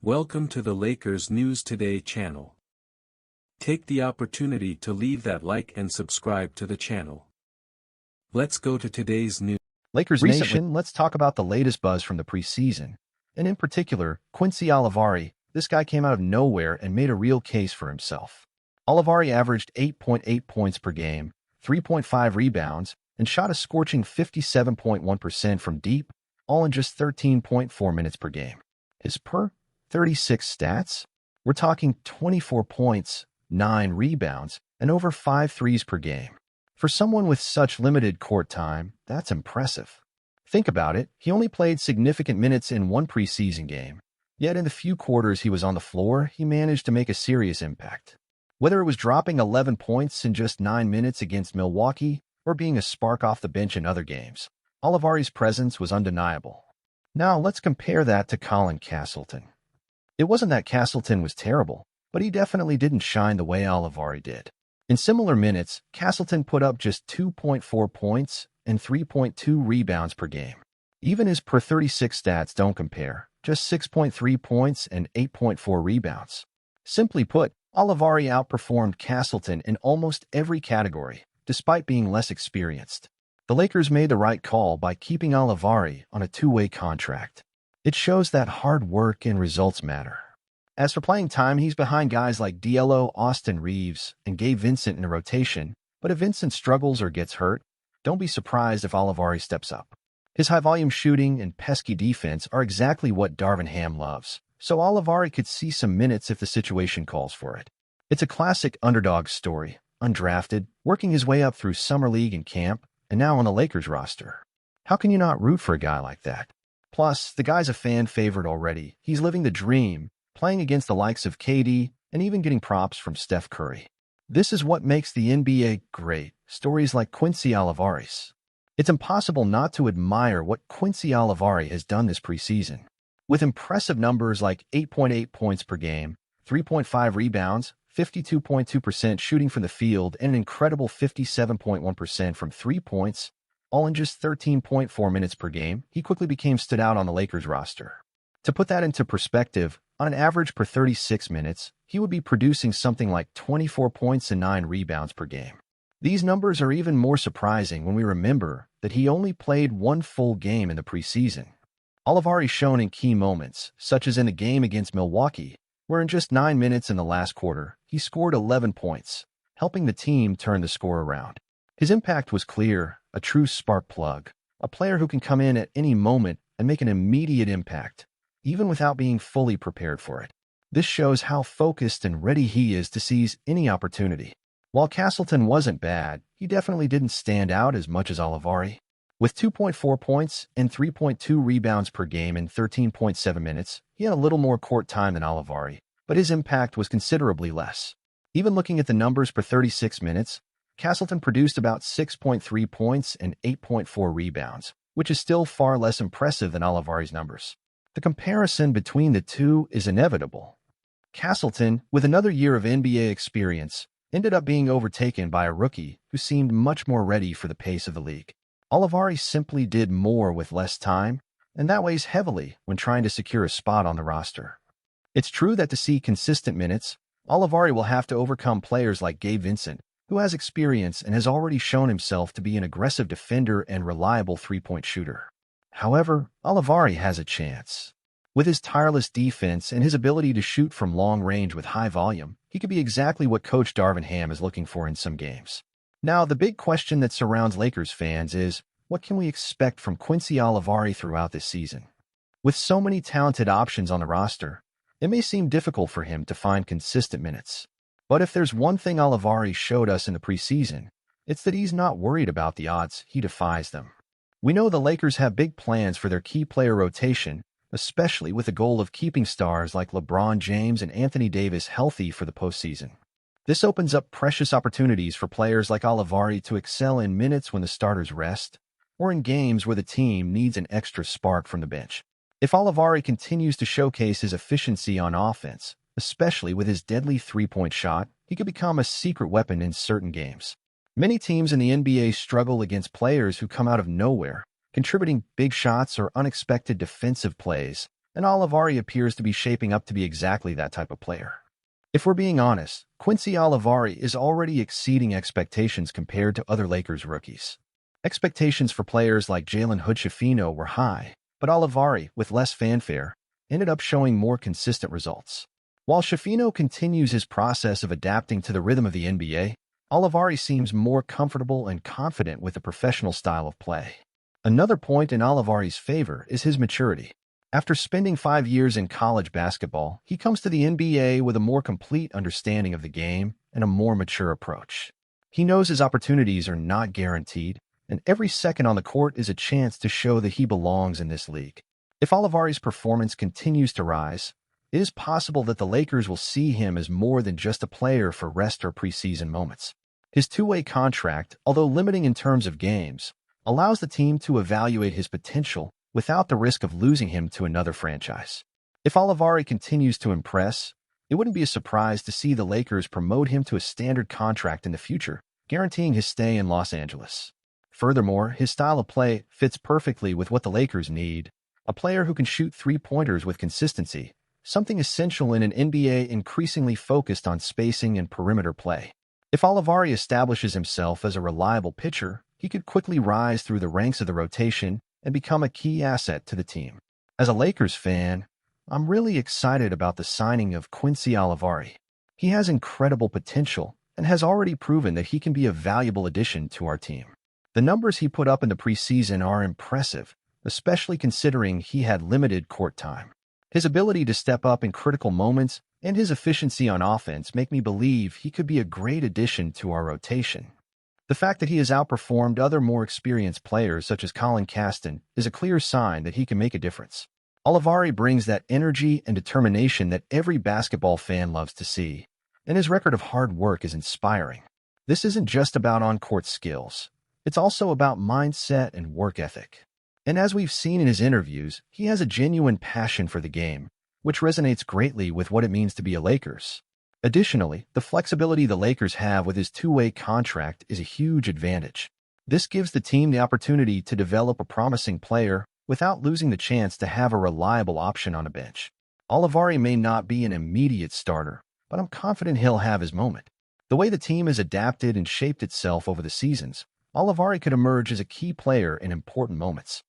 Welcome to the Lakers News Today channel. Take the opportunity to leave that like and subscribe to the channel. Let's go to today's news. Lakers Nation, let's talk about the latest buzz from the preseason. And in particular, Quincy Olivari. This guy came out of nowhere and made a real case for himself. Olivari averaged 8.8 points per game, 3.5 rebounds, and shot a scorching 57.1% from deep, all in just 13.4 minutes per game. His per 36 stats? We're talking 24 points, 9 rebounds, and over 5 threes per game. For someone with such limited court time, that's impressive. Think about it, he only played significant minutes in one preseason game, yet in the few quarters he was on the floor, he managed to make a serious impact. Whether it was dropping 11 points in just 9 minutes against Milwaukee or being a spark off the bench in other games, Olivari's presence was undeniable. Now let's compare that to Colin Castleton. It wasn't that Castleton was terrible, but he definitely didn't shine the way Olivari did. In similar minutes, Castleton put up just 2.4 points and 3.2 rebounds per game. Even his per 36 stats don't compare, just 6.3 points and 8.4 rebounds. Simply put, Olivari outperformed Castleton in almost every category, despite being less experienced. The Lakers made the right call by keeping Olivari on a two-way contract. It shows that hard work and results matter. As for playing time, he's behind guys like D'Lo, Austin Reeves, and Gabe Vincent in a rotation, but if Vincent struggles or gets hurt, don't be surprised if Olivari steps up. His high-volume shooting and pesky defense are exactly what Darvin Ham loves, so Olivari could see some minutes if the situation calls for it. It's a classic underdog story, undrafted, working his way up through summer league and camp, and now on the Lakers roster. How can you not root for a guy like that? Plus, the guy's a fan favorite already. He's living the dream, playing against the likes of KD, and even getting props from Steph Curry. This is what makes the NBA great, stories like Quincy Olivari's. It's impossible not to admire what Quincy Olivari has done this preseason. With impressive numbers like 8.8 points per game, 3.5 rebounds, 52.2% shooting from the field, and an incredible 57.1% from 3 points, all in just 13.4 minutes per game, he quickly stood out on the Lakers roster. To put that into perspective, on an average per 36 minutes, he would be producing something like 24 points and 9 rebounds per game. These numbers are even more surprising when we remember that he only played one full game in the preseason. Olivari shone in key moments, such as in the game against Milwaukee, where in just 9 minutes in the last quarter, he scored 11 points, helping the team turn the score around. His impact was clear, a true spark plug, a player who can come in at any moment and make an immediate impact, even without being fully prepared for it. This shows how focused and ready he is to seize any opportunity. While Castleton wasn't bad, he definitely didn't stand out as much as Olivari. With 2.4 points and 3.2 rebounds per game in 13.7 minutes, he had a little more court time than Olivari, but his impact was considerably less. Even looking at the numbers per 36 minutes, Castleton produced about 6.3 points and 8.4 rebounds, which is still far less impressive than Olivari's numbers. The comparison between the two is inevitable. Castleton, with another year of NBA experience, ended up being overtaken by a rookie who seemed much more ready for the pace of the league. Olivari simply did more with less time, and that weighs heavily when trying to secure a spot on the roster. It's true that to see consistent minutes, Olivari will have to overcome players like Gabe Vincent, who has experience and has already shown himself to be an aggressive defender and reliable three-point shooter. However, Olivari has a chance. With his tireless defense and his ability to shoot from long range with high volume, he could be exactly what Coach Darvin Ham is looking for in some games. Now, the big question that surrounds Lakers fans is, what can we expect from Quincy Olivari throughout this season? With so many talented options on the roster, it may seem difficult for him to find consistent minutes. But if there's one thing Olivari showed us in the preseason, it's that he's not worried about the odds, he defies them. We know the Lakers have big plans for their key player rotation, especially with the goal of keeping stars like LeBron James and Anthony Davis healthy for the postseason. This opens up precious opportunities for players like Olivari to excel in minutes when the starters rest, or in games where the team needs an extra spark from the bench. If Olivari continues to showcase his efficiency on offense, especially with his deadly three-point shot, he could become a secret weapon in certain games. Many teams in the NBA struggle against players who come out of nowhere, contributing big shots or unexpected defensive plays, and Olivari appears to be shaping up to be exactly that type of player. If we're being honest, Quincy Olivari is already exceeding expectations compared to other Lakers rookies. Expectations for players like Jalen Hood-Schifino were high, but Olivari, with less fanfare, ended up showing more consistent results. While Schifino continues his process of adapting to the rhythm of the NBA, Olivari seems more comfortable and confident with a professional style of play. Another point in Olivari's favor is his maturity. After spending 5 years in college basketball, he comes to the NBA with a more complete understanding of the game and a more mature approach. He knows his opportunities are not guaranteed, and every second on the court is a chance to show that he belongs in this league. If Olivari's performance continues to rise, it is possible that the Lakers will see him as more than just a player for rest or preseason moments. His two-way contract, although limiting in terms of games, allows the team to evaluate his potential without the risk of losing him to another franchise. If Olivari continues to impress, it wouldn't be a surprise to see the Lakers promote him to a standard contract in the future, guaranteeing his stay in Los Angeles. Furthermore, his style of play fits perfectly with what the Lakers need, a player who can shoot three-pointers with consistency, something essential in an NBA increasingly focused on spacing and perimeter play. If Olivari establishes himself as a reliable pitcher, he could quickly rise through the ranks of the rotation and become a key asset to the team. As a Lakers fan, I'm really excited about the signing of Quincy Olivari. He has incredible potential and has already proven that he can be a valuable addition to our team. The numbers he put up in the preseason are impressive, especially considering he had limited court time. His ability to step up in critical moments and his efficiency on offense make me believe he could be a great addition to our rotation. The fact that he has outperformed other more experienced players such as Colin Caston is a clear sign that he can make a difference. Olivari brings that energy and determination that every basketball fan loves to see, and his record of hard work is inspiring. This isn't just about on-court skills. It's also about mindset and work ethic. And as we've seen in his interviews, he has a genuine passion for the game, which resonates greatly with what it means to be a Lakers. Additionally, the flexibility the Lakers have with his two-way contract is a huge advantage. This gives the team the opportunity to develop a promising player without losing the chance to have a reliable option on a bench. Olivari may not be an immediate starter, but I'm confident he'll have his moment. The way the team has adapted and shaped itself over the seasons, Olivari could emerge as a key player in important moments.